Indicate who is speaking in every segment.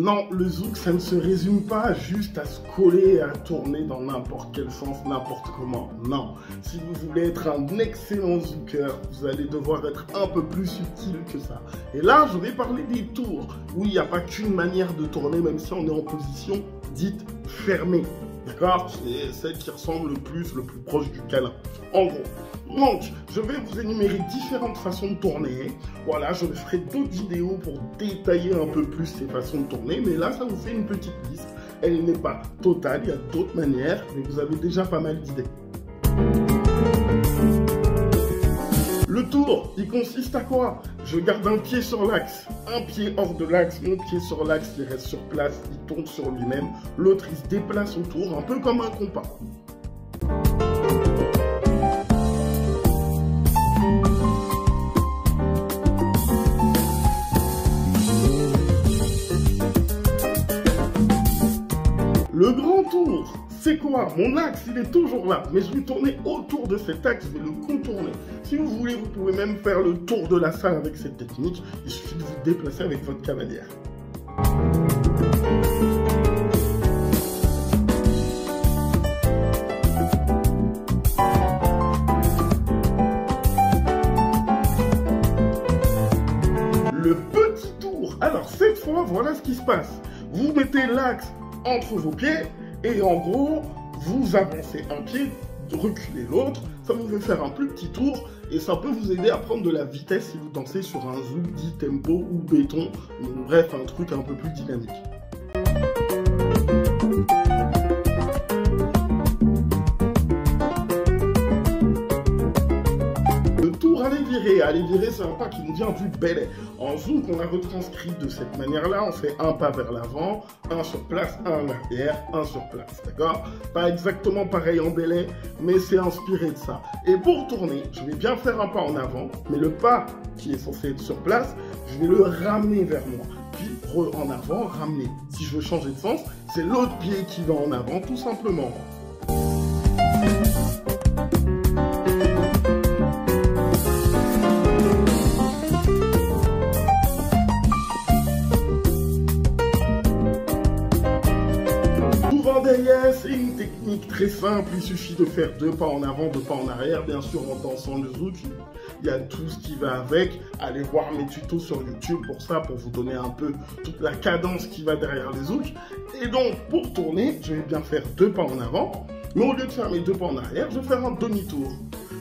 Speaker 1: Non, le zouk, ça ne se résume pas juste à se coller et à tourner dans n'importe quel sens, n'importe comment. Non, si vous voulez être un excellent zouker, vous allez devoir être un peu plus subtil que ça. Et là, je vais parler des tours. Oui, il n'y a pas qu'une manière de tourner, même si on est en position dite fermée. D'accord? C'est celle qui ressemble le plus proche du câlin. En gros. Donc, je vais vous énumérer différentes façons de tourner. Voilà, je ferai d'autres vidéos pour détailler un peu plus ces façons de tourner. Mais là, ça vous fait une petite liste. Elle n'est pas totale, il y a d'autres manières, mais vous avez déjà pas mal d'idées. Le tour, il consiste à quoi? Je garde un pied sur l'axe, un pied hors de l'axe, mon pied sur l'axe, il reste sur place, il tourne sur lui-même. L'autre, il se déplace autour, un peu comme un compas. Le grand tour, c'est quoi? Mon axe, il est toujours là, mais je vais tourner autour de cet axe, je vais le contourner. Si vous voulez, vous pouvez même faire le tour de la salle avec cette technique. Il suffit de vous déplacer avec votre cavalière. Le petit tour. Alors, cette fois, voilà ce qui se passe. Vous mettez l'axe entre vos pieds et en gros, vous avancez un pied, reculez l'autre, ça vous fait faire un plus petit tour et ça peut vous aider à prendre de la vitesse si vous dansez sur un zouk dit tempo ou béton, donc, bref, un truc un peu plus dynamique. Aller virer, c'est un pas qui nous vient du belay. En zouk, on a retranscrit de cette manière-là. On fait un pas vers l'avant, un sur place, un en arrière, un sur place. D'accord? Pas exactement pareil en belay, mais c'est inspiré de ça. Et pour tourner, je vais bien faire un pas en avant, mais le pas qui est censé être sur place, je vais le ramener vers moi. Puis en avant, ramener. Si je veux changer de sens, c'est l'autre pied qui va en avant, tout simplement. C'est une technique très simple, il suffit de faire 2 pas en avant, 2 pas en arrière. Bien sûr, en dansant le zouk, il y a tout ce qui va avec. Allez voir mes tutos sur YouTube pour ça, pour vous donner un peu toute la cadence qui va derrière le zouk. Et donc, pour tourner, je vais bien faire 2 pas en avant, mais au lieu de faire mes 2 pas en arrière, je vais faire un demi-tour.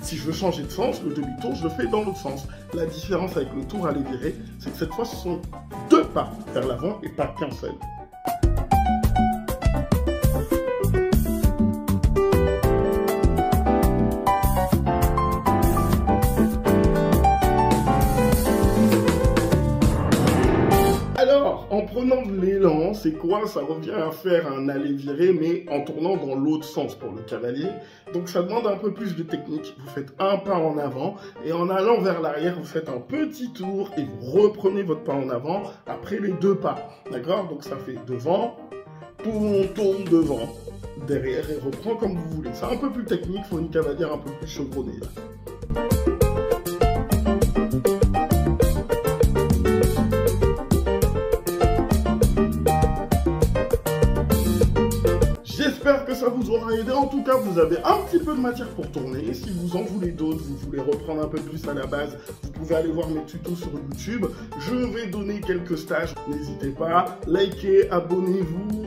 Speaker 1: Si je veux changer de sens, le demi-tour, je le fais dans l'autre sens. La différence avec le tour à aller virer, c'est que cette fois, ce sont 2 pas vers l'avant et pas qu'un seul. Alors, en prenant de l'élan, c'est quoi? Ça revient à faire un aller-virer, mais en tournant dans l'autre sens pour le cavalier. Donc ça demande un peu plus de technique. Vous faites un pas en avant, et en allant vers l'arrière, vous faites un petit tour, et vous reprenez votre pas en avant après les 2 pas. D'accord? Donc ça fait devant, on tourne devant, derrière, et reprend comme vous voulez. C'est un peu plus technique, il faut une cavalière un peu plus chevronnée là. J'espère que ça vous aura aidé. En tout cas, vous avez un petit peu de matière pour tourner. Si vous en voulez d'autres, vous voulez reprendre un peu plus à la base, vous pouvez aller voir mes tutos sur YouTube. Je vais donner quelques stages. N'hésitez pas, likez, abonnez-vous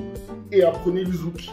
Speaker 1: et apprenez le zouk.